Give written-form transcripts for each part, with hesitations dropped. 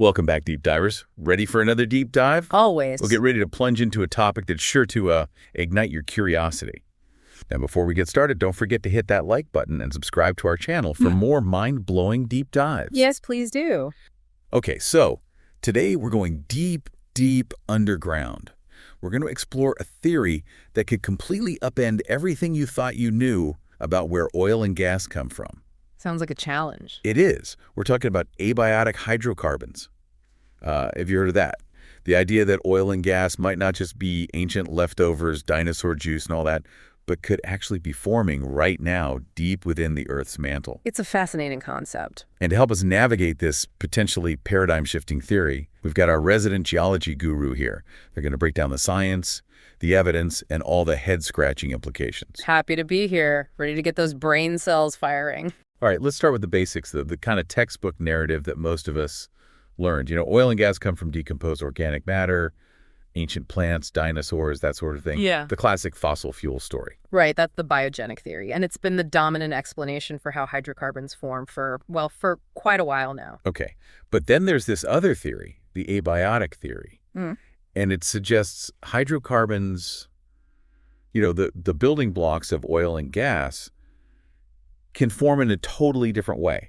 Welcome back, deep divers. Ready for another deep dive? Always. We'll get ready to plunge into a topic that's sure to ignite your curiosity. Now, before we get started, don't forget to hit that like button and subscribe to our channel for more mind-blowing deep dives. Yes, please do. Okay, so today we're going deep, deep underground. We're going to explore a theory that could completely upend everything you thought you knew about where oil and gas come from. Sounds like a challenge. It is. We're talking about abiotic hydrocarbons. Have you heard of that? The idea that oil and gas might not just be ancient leftovers, dinosaur juice and all that, but could actually be forming right now deep within the Earth's mantle. It's a fascinating concept. And to help us navigate this potentially paradigm-shifting theory, we've got our resident geology guru here. They're going to break down the science, the evidence, and all the head-scratching implications. Happy to be here, ready to get those brain cells firing. All right, let's start with the basics, the kind of textbook narrative that most of us learned. You know, oil and gas come from decomposed organic matter, ancient plants, dinosaurs, that sort of thing. Yeah. The classic fossil fuel story. Right, that's the biogenic theory. And it's been the dominant explanation for how hydrocarbons form for quite a while now. Okay, but then there's this other theory, the abiotic theory. And it suggests hydrocarbons, you know, the building blocks of oil and gas can form in a totally different way.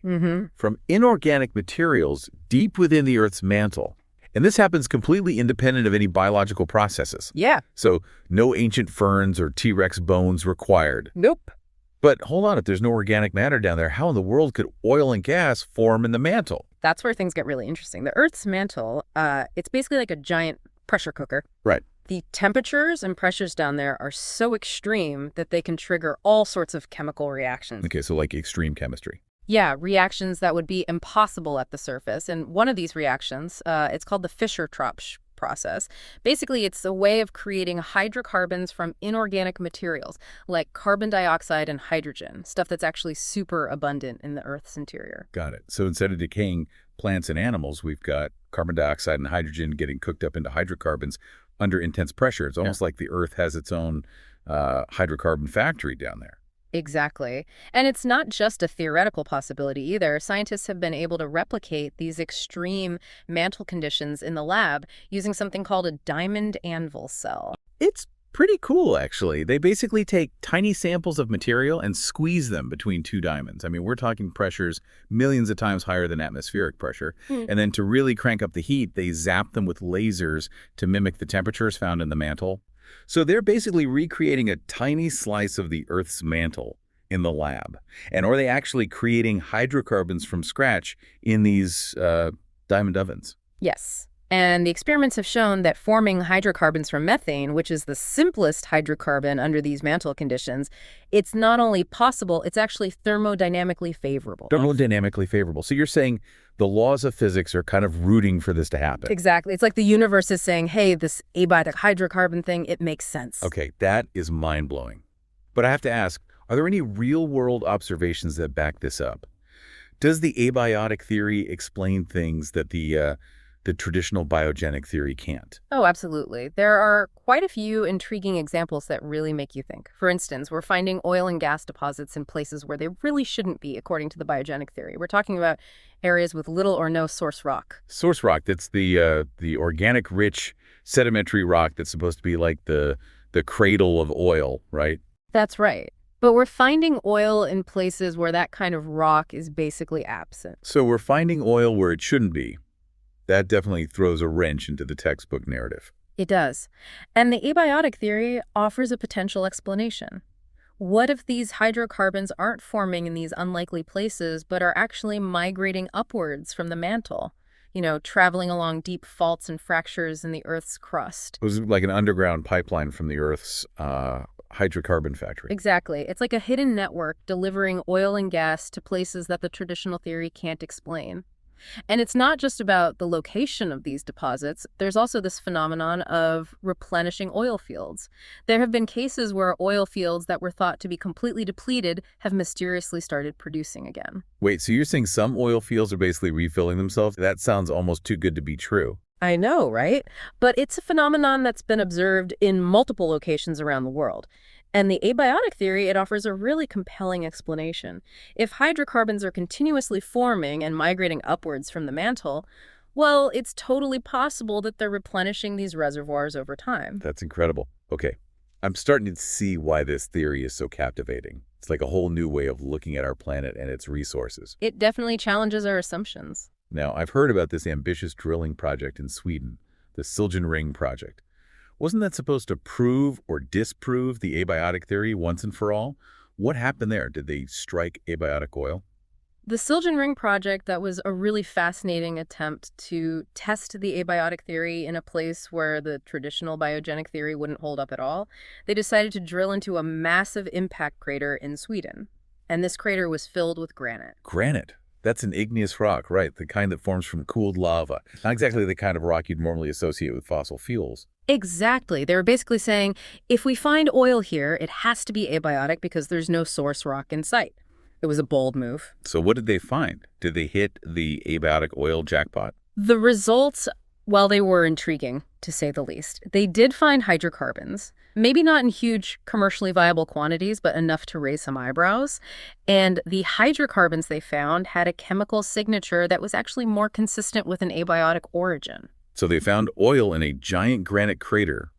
From inorganic materials deep within the Earth's mantle. And this happens completely independent of any biological processes. Yeah. So no ancient ferns or T-Rex bones required. Nope. But hold on, if there's no organic matter down there, how in the world could oil and gas form in the mantle? That's where things get really interesting. The Earth's mantle, it's basically like a giant pressure cooker. Right. The temperatures and pressures down there are so extreme that they can trigger all sorts of chemical reactions. Okay, so like extreme chemistry. Yeah, reactions that would be impossible at the surface. And one of these reactions, it's called the Fischer-Tropsch process. Basically, it's a way of creating hydrocarbons from inorganic materials like carbon dioxide and hydrogen, stuff that's actually super abundant in the Earth's interior. Got it. So instead of decaying plants and animals, we've got carbon dioxide and hydrogen getting cooked up into hydrocarbons under intense pressure. It's almost like the Earth has its own hydrocarbon factory down there. Exactly. And it's not just a theoretical possibility either. Scientists have been able to replicate these extreme mantle conditions in the lab using something called a diamond anvil cell. It's pretty cool, actually. They basically take tiny samples of material and squeeze them between two diamonds. I mean, we're talking pressures millions of times higher than atmospheric pressure. And then to really crank up the heat, they zap them with lasers to mimic the temperatures found in the mantle. So they're basically recreating a tiny slice of the Earth's mantle in the lab. And are they actually creating hydrocarbons from scratch in these diamond ovens? Yes. And the experiments have shown that forming hydrocarbons from methane, which is the simplest hydrocarbon under these mantle conditions, it's not only possible, it's actually thermodynamically favorable. Thermodynamically favorable. So you're saying the laws of physics are kind of rooting for this to happen. Exactly. It's like the universe is saying, hey, this abiotic hydrocarbon thing, it makes sense. Okay, that is mind-blowing. But I have to ask, are there any real-world observations that back this up? Does the abiotic theory explain things that the traditional biogenic theory can't? Oh, absolutely. There are quite a few intriguing examples that really make you think. For instance, we're finding oil and gas deposits in places where they really shouldn't be, according to the biogenic theory. We're talking about areas with little or no source rock. Source rock, that's the organic-rich sedimentary rock that's supposed to be like the cradle of oil, right? That's right. But we're finding oil in places where that kind of rock is basically absent. So we're finding oil where it shouldn't be. That definitely throws a wrench into the textbook narrative. It does. And the abiotic theory offers a potential explanation. What if these hydrocarbons aren't forming in these unlikely places, but are actually migrating upwards from the mantle? You know, traveling along deep faults and fractures in the Earth's crust. It was like an underground pipeline from the Earth's hydrocarbon factory. Exactly. It's like a hidden network delivering oil and gas to places that the traditional theory can't explain. And it's not just about the location of these deposits. There's also this phenomenon of replenishing oil fields. There have been cases where oil fields that were thought to be completely depleted have mysteriously started producing again. Wait, so you're saying some oil fields are basically refilling themselves? That sounds almost too good to be true. I know, right? But it's a phenomenon that's been observed in multiple locations around the world. And the abiotic theory, it offers a really compelling explanation. If hydrocarbons are continuously forming and migrating upwards from the mantle, Well, it's totally possible that they're replenishing these reservoirs over time. That's incredible. Okay, I'm starting to see why this theory is so captivating. It's like a whole new way of looking at our planet and its resources. It definitely challenges our assumptions. Now, I've heard about this ambitious drilling project in Sweden, the Siljan Ring project. Wasn't that supposed to prove or disprove the abiotic theory once and for all? What happened there? Did they strike abiotic oil? The Siljan Ring project, that was a really fascinating attempt to test the abiotic theory in a place where the traditional biogenic theory wouldn't hold up at all. They decided to drill into a massive impact crater in Sweden. And this crater was filled with granite. Granite. That's an igneous rock, right? The kind that forms from cooled lava. Not exactly the kind of rock you'd normally associate with fossil fuels. Exactly. They were basically saying, if we find oil here, it has to be abiotic because there's no source rock in sight. It was a bold move. So what did they find? Did they hit the abiotic oil jackpot? The results, well, they were intriguing, to say the least. They did find hydrocarbons, maybe not in huge commercially viable quantities, but enough to raise some eyebrows. And the hydrocarbons they found had a chemical signature that was actually more consistent with an abiotic origin. So they found oil in a giant granite crater.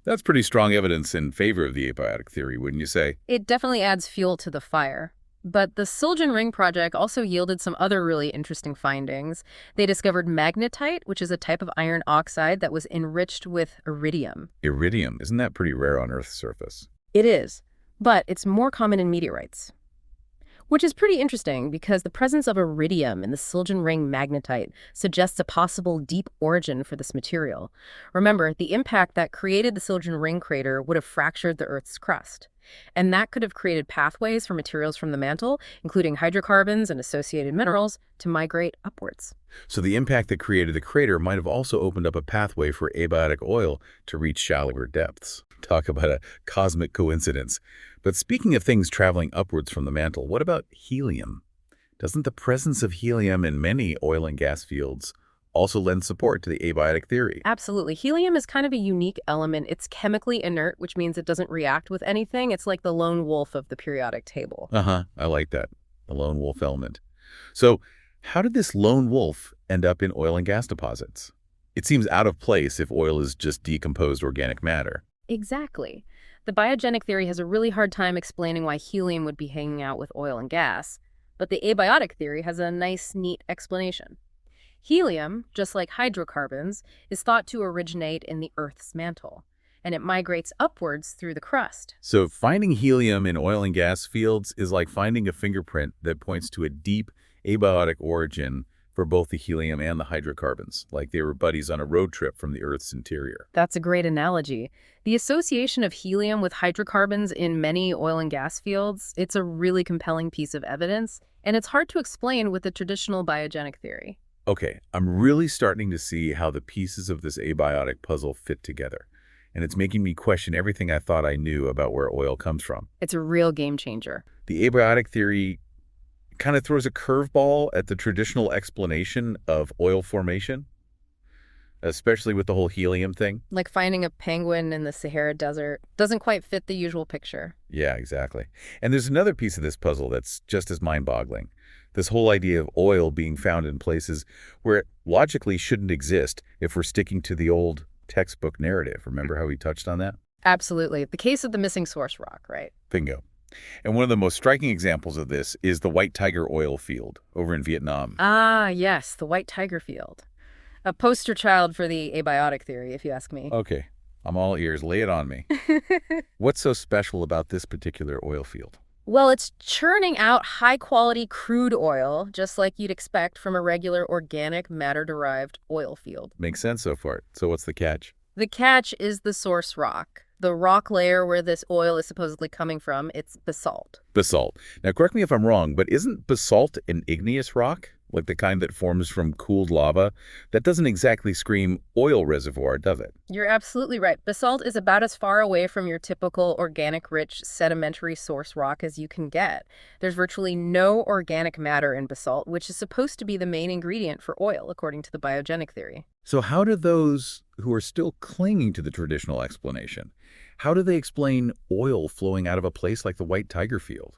That's pretty strong evidence in favor of the abiotic theory, wouldn't you say? It definitely adds fuel to the fire. But the Siljan Ring project also yielded some other really interesting findings. They discovered magnetite, which is a type of iron oxide that was enriched with iridium. Iridium, isn't that pretty rare on Earth's surface? It is, but it's more common in meteorites. Which is pretty interesting because the presence of iridium in the Siljan Ring magnetite suggests a possible deep origin for this material. Remember, the impact that created the Siljan Ring crater would have fractured the Earth's crust. And that could have created pathways for materials from the mantle, including hydrocarbons and associated minerals, to migrate upwards. So the impact that created the crater might have also opened up a pathway for abiotic oil to reach shallower depths. Talk about a cosmic coincidence. But speaking of things traveling upwards from the mantle, what about helium? Doesn't the presence of helium in many oil and gas fields also lend support to the abiotic theory? Absolutely. Helium is kind of a unique element. It's chemically inert, which means it doesn't react with anything. It's like the lone wolf of the periodic table. I like that. The lone wolf element. So how did this lone wolf end up in oil and gas deposits? It seems out of place if oil is just decomposed organic matter. Exactly. The biogenic theory has a really hard time explaining why helium would be hanging out with oil and gas, but the abiotic theory has a nice, neat explanation. Helium, just like hydrocarbons, is thought to originate in the Earth's mantle, and it migrates upwards through the crust. So finding helium in oil and gas fields is like finding a fingerprint that points to a deep abiotic origin for both the helium and the hydrocarbons, like they were buddies on a road trip from the Earth's interior. That's a great analogy. The association of helium with hydrocarbons in many oil and gas fields, it's a really compelling piece of evidence, and it's hard to explain with the traditional biogenic theory. Okay, I'm really starting to see how the pieces of this abiotic puzzle fit together, and it's making me question everything I thought I knew about where oil comes from. It's a real game changer. The abiotic theory kind of throws a curveball at the traditional explanation of oil formation, especially with the whole helium thing. Like finding a penguin in the Sahara Desert doesn't quite fit the usual picture. Yeah, exactly. And there's another piece of this puzzle that's just as mind-boggling. This whole idea of oil being found in places where it logically shouldn't exist if we're sticking to the old textbook narrative. Remember how we touched on that? Absolutely. The case of the missing source rock, right? Bingo. And one of the most striking examples of this is the White Tiger oil field over in Vietnam. Ah, yes, the White Tiger field. A poster child for the abiotic theory, if you ask me. Okay, I'm all ears. Lay it on me. What's so special about this particular oil field? Well, it's churning out high-quality crude oil, just like you'd expect from a regular organic matter-derived oil field. Makes sense so far. So what's the catch? The catch is the source rock. The rock layer where this oil is supposedly coming from, it's basalt. Basalt. Now, correct me if I'm wrong, but isn't basalt an igneous rock? Like the kind that forms from cooled lava? That doesn't exactly scream oil reservoir, does it? You're absolutely right. Basalt is about as far away from your typical organic-rich sedimentary source rock as you can get. There's virtually no organic matter in basalt, which is supposed to be the main ingredient for oil, according to the biogenic theory. So how do those who are still clinging to the traditional explanation, how do they explain oil flowing out of a place like the White Tiger field?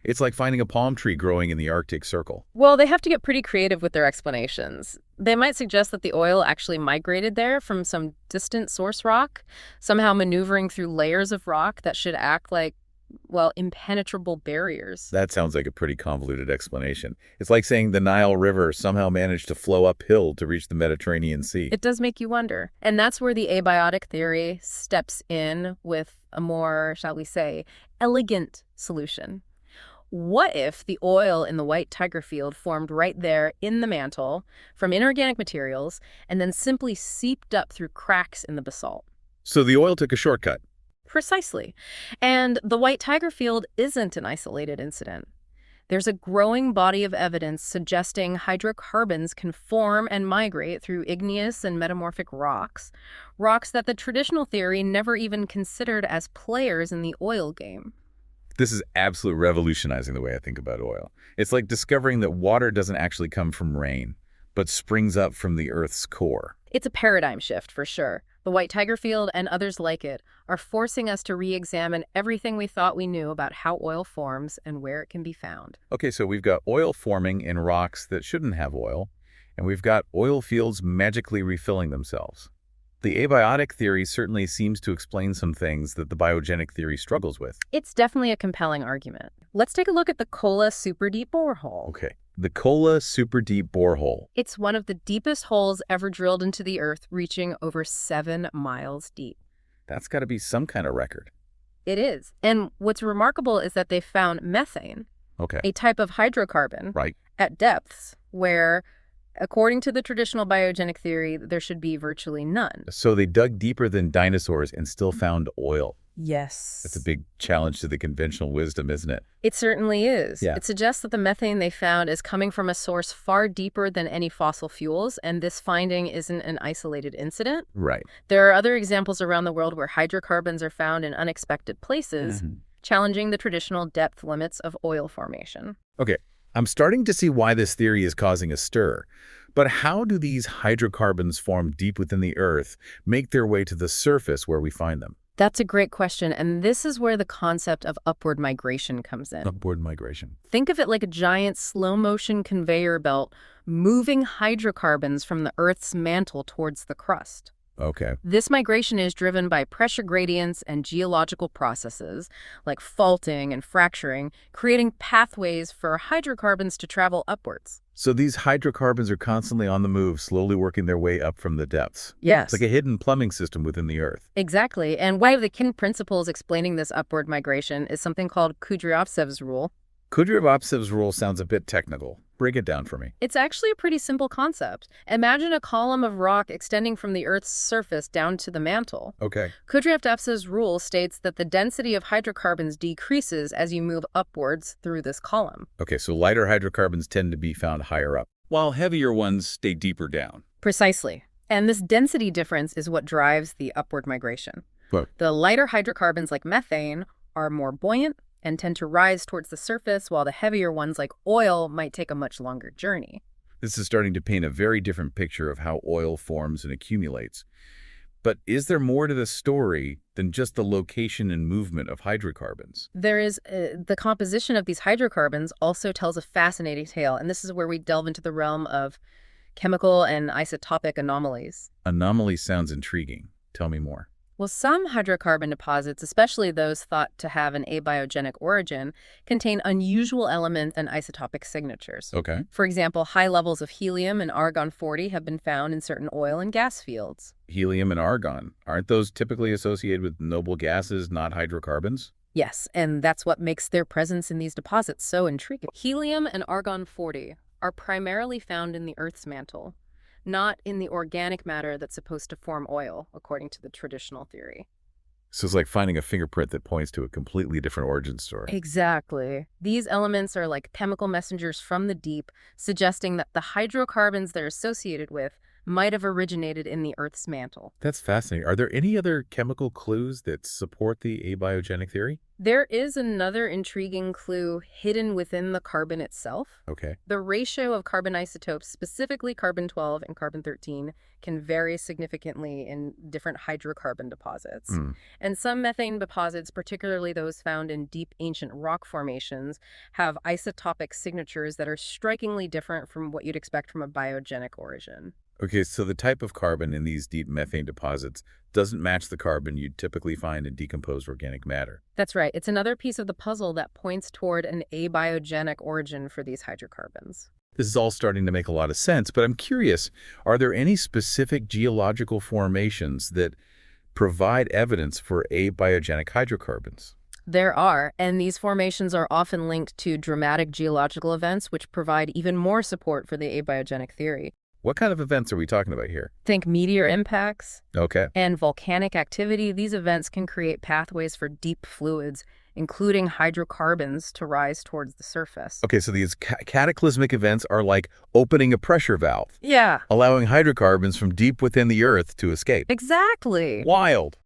It's like finding a palm tree growing in the Arctic Circle. Well, they have to get pretty creative with their explanations. They might suggest that the oil actually migrated there from some distant source rock, somehow maneuvering through layers of rock that should act like, well, impenetrable barriers. That sounds like a pretty convoluted explanation. It's like saying the Nile River somehow managed to flow uphill to reach the Mediterranean Sea. It does make you wonder. And that's where the abiotic theory steps in with a more, shall we say, elegant solution. What if the oil in the white tiger field formed right there in the mantle from inorganic materials and then simply seeped up through cracks in the basalt? So the oil took a shortcut. Precisely. And the white tiger field isn't an isolated incident. There's a growing body of evidence suggesting hydrocarbons can form and migrate through igneous and metamorphic rocks, rocks that the traditional theory never even considered as players in the oil game. This is absolutely revolutionizing the way I think about oil. It's like discovering that water doesn't actually come from rain, but springs up from the Earth's core. It's a paradigm shift for sure. The white tiger field and others like it are forcing us to re-examine everything we thought we knew about how oil forms and where it can be found. Okay, so we've got oil forming in rocks that shouldn't have oil, and we've got oil fields magically refilling themselves. The abiotic theory certainly seems to explain some things that the biogenic theory struggles with. It's definitely a compelling argument. Let's take a look at the Kola super deep borehole. Okay, the Kola super deep borehole. It's one of the deepest holes ever drilled into the Earth, reaching over 7 miles deep. That's got to be some kind of record. It is. And what's remarkable is that they found methane, Okay, a type of hydrocarbon, right. at depths where, according to the traditional biogenic theory, there should be virtually none. So they dug deeper than dinosaurs and still found oil. Yes. That's a big challenge to the conventional wisdom, isn't it? It certainly is. Yeah. It suggests that the methane they found is coming from a source far deeper than any fossil fuels, and this finding isn't an isolated incident. Right. There are other examples around the world where hydrocarbons are found in unexpected places, challenging the traditional depth limits of oil formation. Okay, I'm starting to see why this theory is causing a stir. But how do these hydrocarbons formed deep within the Earth make their way to the surface where we find them? That's a great question, and this is where the concept of upward migration comes in. Upward migration. Think of it like a giant slow-motion conveyor belt moving hydrocarbons from the Earth's mantle towards the crust. Okay. This migration is driven by pressure gradients and geological processes, like faulting and fracturing, creating pathways for hydrocarbons to travel upwards. So these hydrocarbons are constantly on the move, slowly working their way up from the depths. Yes. It's like a hidden plumbing system within the Earth. Exactly. And one of the key principles explaining this upward migration is something called Kudryavtsev's rule. Kudryavtsev's rule sounds a bit technical. Break it down for me. It's actually a pretty simple concept. Imagine a column of rock extending from the Earth's surface down to the mantle. Okay. Kudryavtsev's rule states that the density of hydrocarbons decreases as you move upwards through this column. Okay, so lighter hydrocarbons tend to be found higher up, while heavier ones stay deeper down. Precisely. And this density difference is what drives the upward migration. What? The lighter hydrocarbons like methane are more buoyant and tend to rise towards the surface, while the heavier ones like oil might take a much longer journey. This is starting to paint a very different picture of how oil forms and accumulates. But is there more to the story than just the location and movement of hydrocarbons? There is the composition of these hydrocarbons also tells a fascinating tale, and this is where we delve into the realm of chemical and isotopic anomalies. Anomaly sounds intriguing. Tell me more. Well, some hydrocarbon deposits, especially those thought to have an abiogenic origin, contain unusual elements and isotopic signatures. Okay. For example, high levels of helium and argon-40 have been found in certain oil and gas fields. Helium and argon, aren't those typically associated with noble gases, not hydrocarbons? Yes, and that's what makes their presence in these deposits so intriguing. Helium and argon-40 are primarily found in the Earth's mantle, not in the organic matter that's supposed to form oil, according to the traditional theory. So it's like finding a fingerprint that points to a completely different origin story. Exactly. These elements are like chemical messengers from the deep, suggesting that the hydrocarbons they're associated with might have originated in the Earth's mantle. That's fascinating. Are there any other chemical clues that support the abiogenic theory? There is another intriguing clue hidden within the carbon itself. Okay. The ratio of carbon isotopes, specifically carbon-12 and carbon-13, can vary significantly in different hydrocarbon deposits. And some methane deposits, particularly those found in deep ancient rock formations, have isotopic signatures that are strikingly different from what you'd expect from a biogenic origin. Okay, so the type of carbon in these deep methane deposits doesn't match the carbon you'd typically find in decomposed organic matter. That's right. It's another piece of the puzzle that points toward an abiogenic origin for these hydrocarbons. This is all starting to make a lot of sense, but I'm curious, are there any specific geological formations that provide evidence for abiogenic hydrocarbons? There are, and these formations are often linked to dramatic geological events which provide even more support for the abiogenic theory. What kind of events are we talking about here? Think meteor impacts Okay. and volcanic activity. These events can create pathways for deep fluids, including hydrocarbons, to rise towards the surface. Okay, so these cataclysmic events are like opening a pressure valve, Yeah, allowing hydrocarbons from deep within the Earth to escape. exactly. Wild!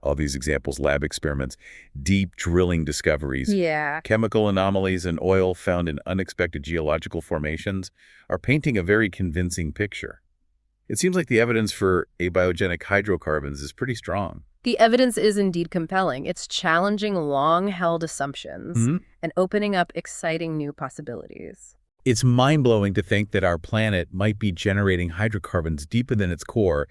All these examples, lab experiments, deep drilling discoveries, Yeah. chemical anomalies and oil found in unexpected geological formations are painting a very convincing picture. It seems like the evidence for abiogenic hydrocarbons is pretty strong. The evidence is indeed compelling. It's challenging long-held assumptions and opening up exciting new possibilities. It's mind-blowing to think that our planet might be generating hydrocarbons deep within its core,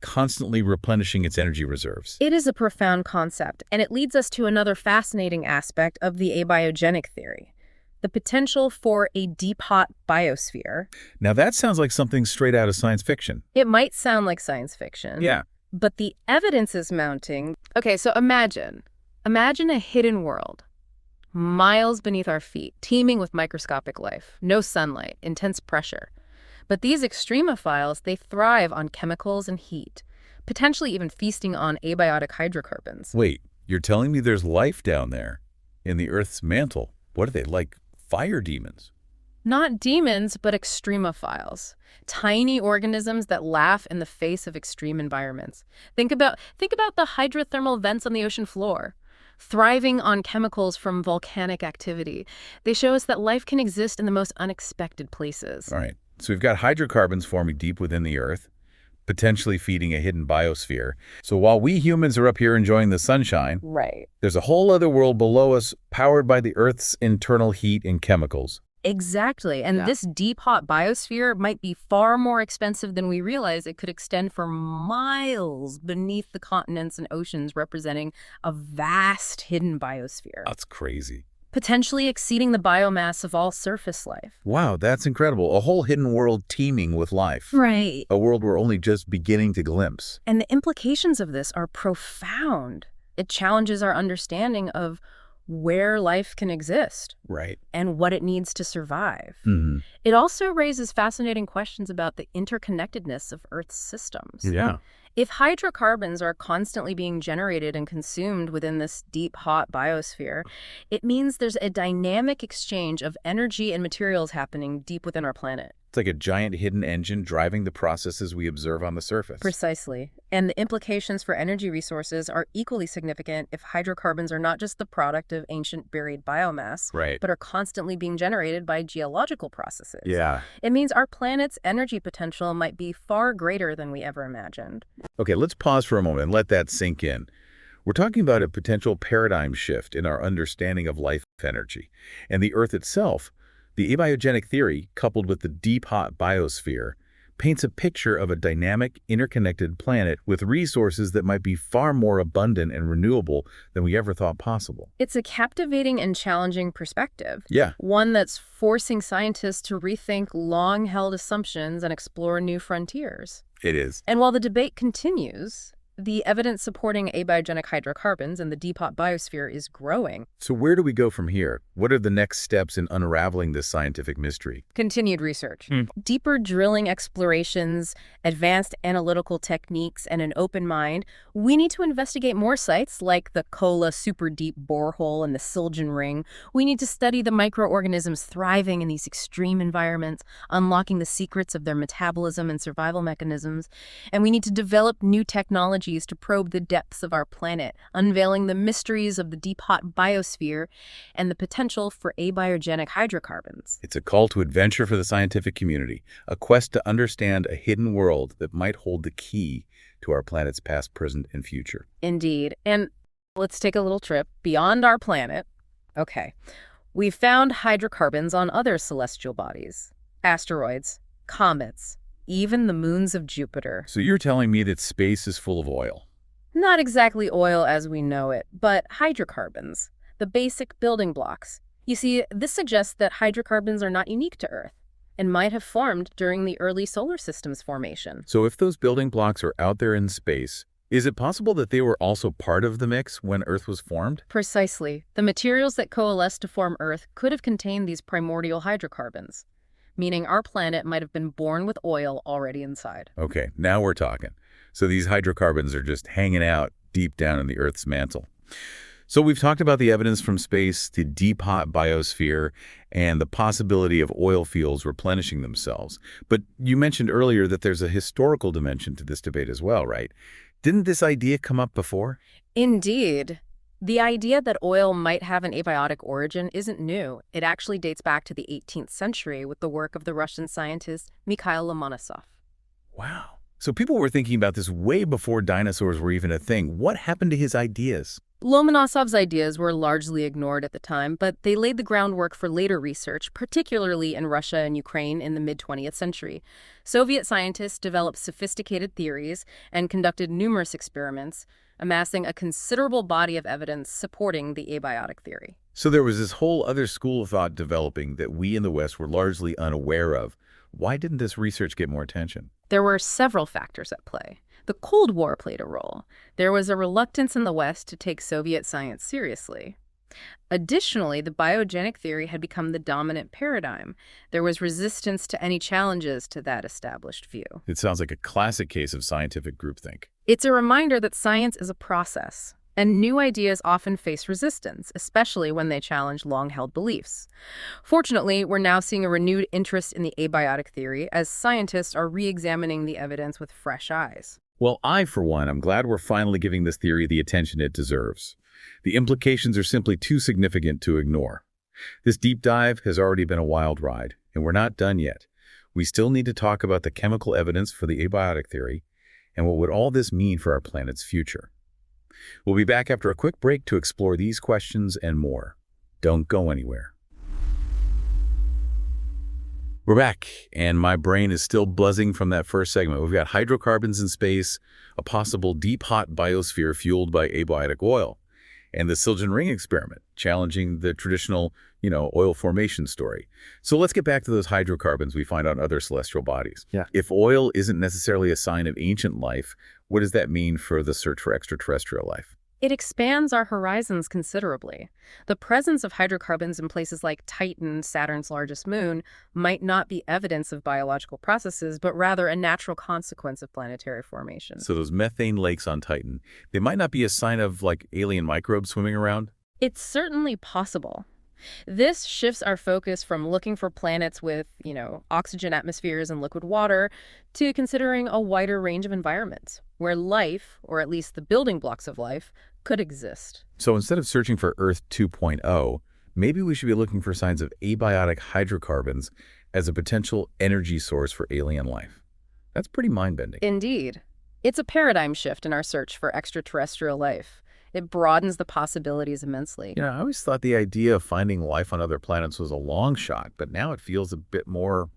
constantly replenishing its energy reserves. It is a profound concept, and it leads us to another fascinating aspect of the abiogenic theory, the potential for a deep hot biosphere. Now that sounds like something straight out of science fiction. It might sound like science fiction. Yeah. But the evidence is mounting. Okay, so imagine a hidden world, miles beneath our feet, teeming with microscopic life, no sunlight, intense pressure. But these extremophiles, they thrive on chemicals and heat, potentially even feasting on abiotic hydrocarbons. Wait, you're telling me there's life down there in the Earth's mantle? What are they, like fire demons? Not demons, but extremophiles. Tiny organisms that laugh in the face of extreme environments. Think about the hydrothermal vents on the ocean floor, thriving on chemicals from volcanic activity. They show us that life can exist in the most unexpected places. All right, so we've got hydrocarbons forming deep within the Earth, potentially feeding a hidden biosphere. So while we humans are up here enjoying the sunshine, Right. there's a whole other world below us powered by the Earth's internal heat and chemicals. Exactly. And this deep hot biosphere might be far more expensive than we realize. It could extend for miles beneath the continents and oceans, representing a vast hidden biosphere, That's crazy. potentially exceeding the biomass of all surface life. Wow, that's incredible. A whole hidden world teeming with life. Right. A world we're only just beginning to glimpse. And the implications of this are profound. It challenges our understanding of where life can exist Right. and what it needs to survive. Mm-hmm. It also raises fascinating questions about the interconnectedness of Earth's systems. Yeah. If hydrocarbons are constantly being generated and consumed within this deep, hot biosphere, it means there's a dynamic exchange of energy and materials happening deep within our planet. It's like a giant hidden engine driving the processes we observe on the surface. Precisely. And the implications for energy resources are equally significant if hydrocarbons are not just the product of ancient buried biomass, Right. but are constantly being generated by geological processes. Yeah. It means our planet's energy potential might be far greater than we ever imagined. Okay, let's pause for a moment and let that sink in. We're talking about a potential paradigm shift in our understanding of life energy. And the Earth itself, the abiogenic theory, coupled with the deep hot biosphere, paints a picture of a dynamic, interconnected planet with resources that might be far more abundant and renewable than we ever thought possible. It's a captivating and challenging perspective. Yeah. One that's forcing scientists to rethink long-held assumptions and explore new frontiers. It is. And while the debate continues, The evidence supporting abiogenic hydrocarbons in the Deep Hot Biosphere is growing. So where do we go from here? What are the next steps in unraveling this scientific mystery? Continued research. Deeper drilling explorations, advanced analytical techniques, and an open mind. We need to investigate more sites like the Kola super deep borehole and the Siljan ring. We need to study the microorganisms thriving in these extreme environments, unlocking the secrets of their metabolism and survival mechanisms. And we need to develop new technologies to probe the depths of our planet, unveiling the mysteries of the Deep Hot Biosphere and the potential for abiogenic hydrocarbons. It's a call to adventure for the scientific community, a quest to understand a hidden world that might hold the key to our planet's past, present, and future. Indeed. And let's take a little trip beyond our planet. Okay. We've found hydrocarbons on other celestial bodies, asteroids, comets, even the moons of Jupiter. So you're telling me that space is full of oil? Not exactly oil as we know it, but hydrocarbons, the basic building blocks. You see, this suggests that hydrocarbons are not unique to Earth and might have formed during the early solar system's formation. So if those building blocks are out there in space, is it possible that they were also part of the mix when Earth was formed? Precisely. The materials that coalesced to form Earth could have contained these primordial hydrocarbons, meaning our planet might have been born with oil already inside. Okay, now we're talking. So these hydrocarbons are just hanging out deep down in the Earth's mantle. So we've talked about the evidence from space, the deep hot biosphere, and the possibility of oil fields replenishing themselves. But you mentioned earlier that there's a historical dimension to this debate as well, right? Didn't this idea come up before? Indeed. The idea that oil might have an abiotic origin isn't new. It actually dates back to the 18th century with the work of the Russian scientist Mikhail Lomonosov. Wow. So people were thinking about this way before dinosaurs were even a thing. What happened to his ideas? Lomonosov's ideas were largely ignored at the time, but they laid the groundwork for later research, particularly in Russia and Ukraine in the mid-20th century. Soviet scientists developed sophisticated theories and conducted numerous experiments, amassing a considerable body of evidence supporting the abiotic theory. So there was this whole other school of thought developing that we in the West were largely unaware of. Why didn't this research get more attention? There were several factors at play. The Cold War played a role. There was a reluctance in the West to take Soviet science seriously. Additionally, the biogenic theory had become the dominant paradigm. There was resistance to any challenges to that established view. It sounds like a classic case of scientific groupthink. It's a reminder that science is a process, and new ideas often face resistance, especially when they challenge long-held beliefs. Fortunately, we're now seeing a renewed interest in the abiotic theory as scientists are re-examining the evidence with fresh eyes. Well, for one, I'm glad we're finally giving this theory the attention it deserves. The implications are simply too significant to ignore. This deep dive has already been a wild ride, and we're not done yet. We still need to talk about the chemical evidence for the abiotic theory and what would all this mean for our planet's future. We'll be back after a quick break to explore these questions and more. Don't go anywhere. We're back, and my brain is still buzzing from that first segment. We've got hydrocarbons in space, a possible deep hot biosphere fueled by abiotic oil, and the Siljan ring experiment, challenging the traditional, oil formation story. So let's get back to those hydrocarbons we find on other celestial bodies. Yeah. If oil isn't necessarily a sign of ancient life, what does that mean for the search for extraterrestrial life? It expands our horizons considerably. The presence of hydrocarbons in places like Titan, Saturn's largest moon, might not be evidence of biological processes, but rather a natural consequence of planetary formation. So those methane lakes on Titan, they might not be a sign of, alien microbes swimming around? It's certainly possible. This shifts our focus from looking for planets with, oxygen atmospheres and liquid water to considering a wider range of environments where life, or at least the building blocks of life, could exist. So instead of searching for Earth 2.0, maybe we should be looking for signs of abiotic hydrocarbons as a potential energy source for alien life. That's pretty mind-bending. Indeed. It's a paradigm shift in our search for extraterrestrial life. It broadens the possibilities immensely. I always thought the idea of finding life on other planets was a long shot, but now it feels a bit more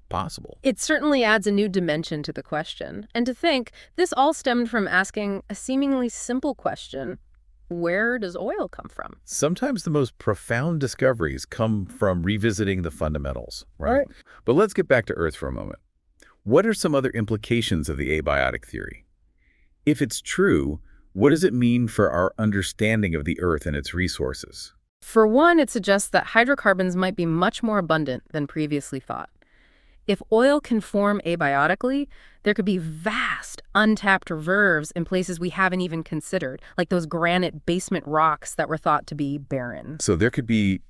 possible. It certainly adds a new dimension to the question. And to think, this all stemmed from asking a seemingly simple question: where does oil come from? Sometimes the most profound discoveries come from revisiting the fundamentals, right? But let's get back to Earth for a moment. What are some other implications of the abiotic theory? If it's true, what does it mean for our understanding of the Earth and its resources? For one, it suggests that hydrocarbons might be much more abundant than previously thought. If oil can form abiotically, there could be vast, untapped reserves in places we haven't even considered, like those granite basement rocks that were thought to be barren. So there could be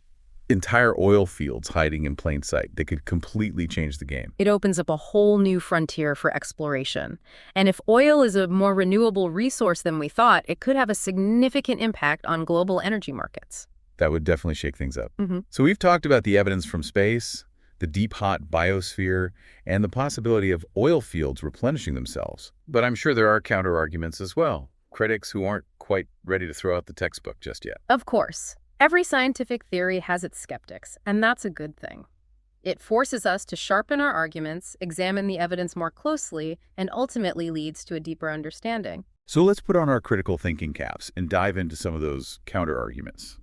entire oil fields hiding in plain sight that could completely change the game. It opens up a whole new frontier for exploration. And if oil is a more renewable resource than we thought, it could have a significant impact on global energy markets. That would definitely shake things up. So we've talked about the evidence from space, the deep hot biosphere, and the possibility of oil fields replenishing themselves. But I'm sure there are counter-arguments as well. Critics who aren't quite ready to throw out the textbook just yet. Of course. Every scientific theory has its skeptics, and that's a good thing. It forces us to sharpen our arguments, examine the evidence more closely, and ultimately leads to a deeper understanding. So let's put on our critical thinking caps and dive into some of those counter-arguments.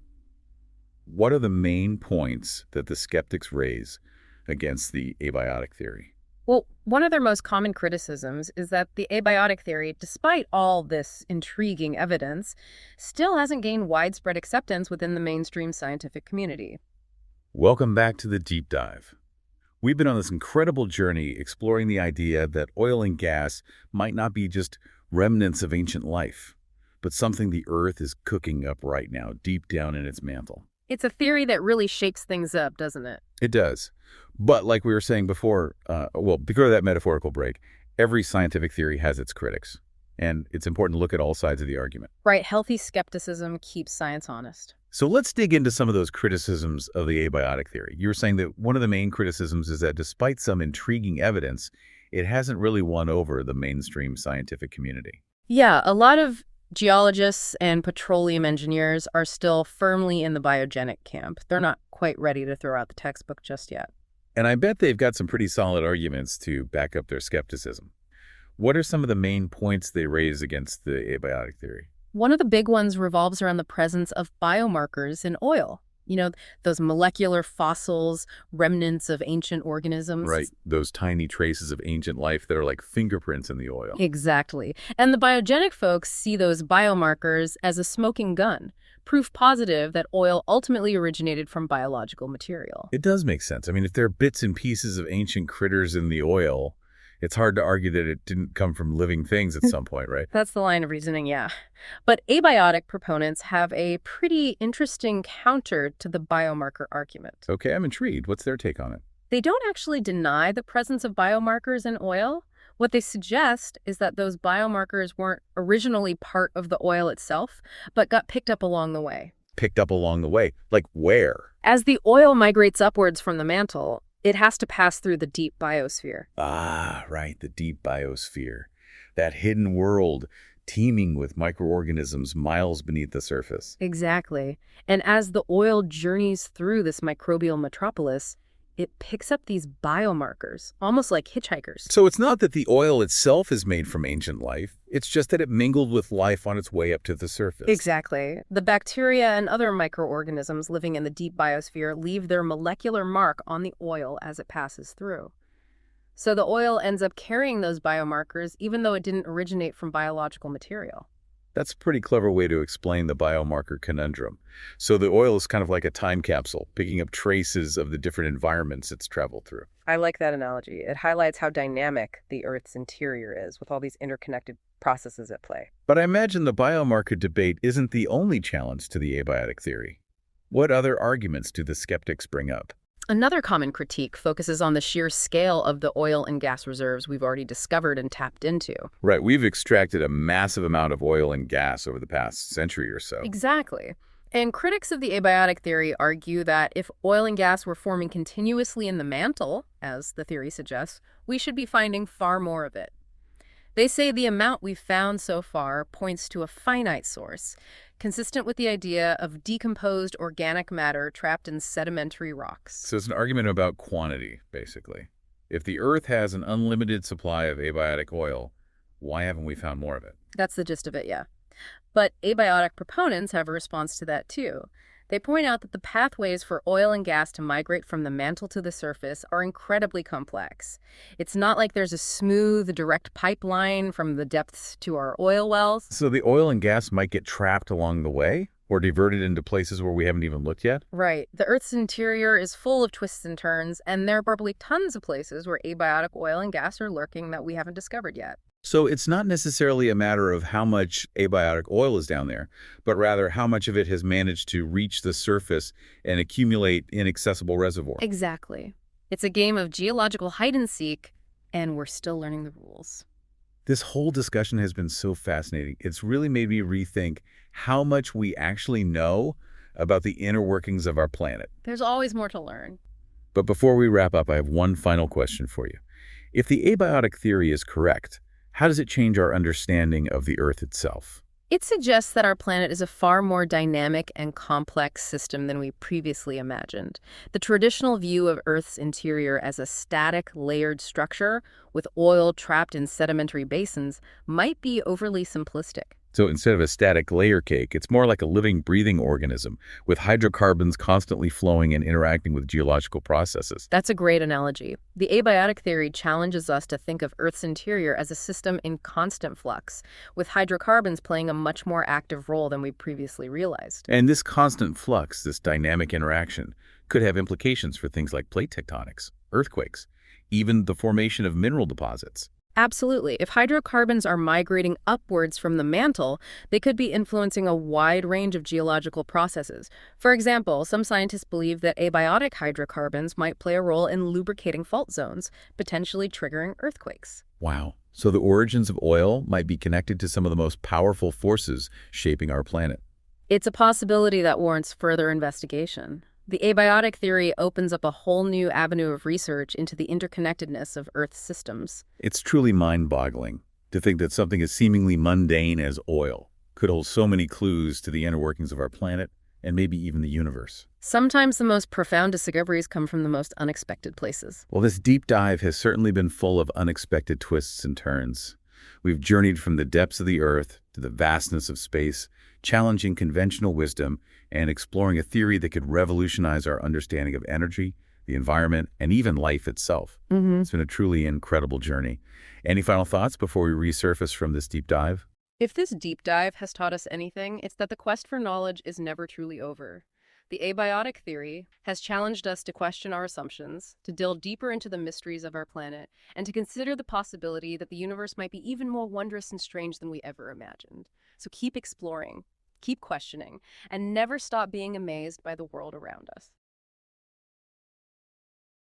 What are the main points that the skeptics raise against the abiotic theory? Well, one of their most common criticisms is that the abiotic theory, despite all this intriguing evidence, still hasn't gained widespread acceptance within the mainstream scientific community. Welcome back to the Deep Dive. We've been on this incredible journey exploring the idea that oil and gas might not be just remnants of ancient life, but something the Earth is cooking up right now, deep down in its mantle. It's a theory that really shakes things up, doesn't it? It does. But like we were saying before, because of that metaphorical break, every scientific theory has its critics. And it's important to look at all sides of the argument. Right, healthy skepticism keeps science honest. So let's dig into some of those criticisms of the abiotic theory. You were saying that one of the main criticisms is that despite some intriguing evidence, it hasn't really won over the mainstream scientific community. Yeah, a lot of geologists and petroleum engineers are still firmly in the biogenic camp. They're not quite ready to throw out the textbook just yet. And I bet they've got some pretty solid arguments to back up their skepticism. What are some of the main points they raise against the abiotic theory? One of the big ones revolves around the presence of biomarkers in oil. You know, those molecular fossils, remnants of ancient organisms. Right, those tiny traces of ancient life that are like fingerprints in the oil. Exactly. And the biogenic folks see those biomarkers as a smoking gun, proof positive that oil ultimately originated from biological material. It does make sense. I mean, if there are bits and pieces of ancient critters in the oil, it's hard to argue that it didn't come from living things at some point, right? That's the line of reasoning, yeah. But abiotic proponents have a pretty interesting counter to the biomarker argument. Okay, I'm intrigued. What's their take on it? They don't actually deny the presence of biomarkers in oil. What they suggest is that those biomarkers weren't originally part of the oil itself, but got picked up along the way. Picked up along the way? Like where? As the oil migrates upwards from the mantle, it has to pass through the deep biosphere. Ah, right, the deep biosphere. That hidden world teeming with microorganisms miles beneath the surface. Exactly. And as the oil journeys through this microbial metropolis, it picks up these biomarkers, almost like hitchhikers. So it's not that the oil itself is made from ancient life. It's just that it mingled with life on its way up to the surface. Exactly. The bacteria and other microorganisms living in the deep biosphere leave their molecular mark on the oil as it passes through. So the oil ends up carrying those biomarkers even though it didn't originate from biological material. That's a pretty clever way to explain the biomarker conundrum. So the oil is kind of like a time capsule, picking up traces of the different environments it's traveled through. I like that analogy. It highlights how dynamic the Earth's interior is with all these interconnected processes at play. But I imagine the biomarker debate isn't the only challenge to the abiotic theory. What other arguments do the skeptics bring up? Another common critique focuses on the sheer scale of the oil and gas reserves we've already discovered and tapped into. Right, we've extracted a massive amount of oil and gas over the past century or so. Exactly. And critics of the abiotic theory argue that if oil and gas were forming continuously in the mantle, as the theory suggests, we should be finding far more of it. They say the amount we've found so far points to a finite source, consistent with the idea of decomposed organic matter trapped in sedimentary rocks. So it's an argument about quantity, basically. If the Earth has an unlimited supply of abiotic oil, why haven't we found more of it? That's the gist of it, yeah. But abiotic proponents have a response to that, too. They point out that the pathways for oil and gas to migrate from the mantle to the surface are incredibly complex. It's not like there's a smooth, direct pipeline from the depths to our oil wells. So the oil and gas might get trapped along the way or diverted into places where we haven't even looked yet? Right. The Earth's interior is full of twists and turns, and there are probably tons of places where abiotic oil and gas are lurking that we haven't discovered yet. So it's not necessarily a matter of how much abiotic oil is down there, but rather how much of it has managed to reach the surface and accumulate in accessible reservoir. Exactly. It's a game of geological hide and seek, and we're still learning the rules. This whole discussion has been so fascinating. It's really made me rethink how much we actually know about the inner workings of our planet. There's always more to learn. But before we wrap up, I have one final question for you. If the abiotic theory is correct, how does it change our understanding of the Earth itself? It suggests that our planet is a far more dynamic and complex system than we previously imagined. The traditional view of Earth's interior as a static, layered structure with oil trapped in sedimentary basins might be overly simplistic. So instead of a static layer cake, it's more like a living, breathing organism with hydrocarbons constantly flowing and interacting with geological processes. That's a great analogy. The abiotic theory challenges us to think of Earth's interior as a system in constant flux, with hydrocarbons playing a much more active role than we previously realized. And this constant flux, this dynamic interaction, could have implications for things like plate tectonics, earthquakes, even the formation of mineral deposits. Absolutely. If hydrocarbons are migrating upwards from the mantle, they could be influencing a wide range of geological processes. For example, some scientists believe that abiotic hydrocarbons might play a role in lubricating fault zones, potentially triggering earthquakes. Wow. So the origins of oil might be connected to some of the most powerful forces shaping our planet. It's a possibility that warrants further investigation. The abiotic theory opens up a whole new avenue of research into the interconnectedness of Earth's systems. It's truly mind-boggling to think that something as seemingly mundane as oil could hold so many clues to the inner workings of our planet and maybe even the universe. Sometimes the most profound discoveries come from the most unexpected places. Well, this deep dive has certainly been full of unexpected twists and turns. We've journeyed from the depths of the Earth to the vastness of space, challenging conventional wisdom and exploring a theory that could revolutionize our understanding of energy, the environment, and even life itself. It's been a truly incredible journey. Any final thoughts before we resurface from this deep dive? If this deep dive has taught us anything, it's that the quest for knowledge is never truly over. The abiotic theory has challenged us to question our assumptions, to delve deeper into the mysteries of our planet, and to consider the possibility that the universe might be even more wondrous and strange than we ever imagined. So keep exploring, keep questioning, and never stop being amazed by the world around us.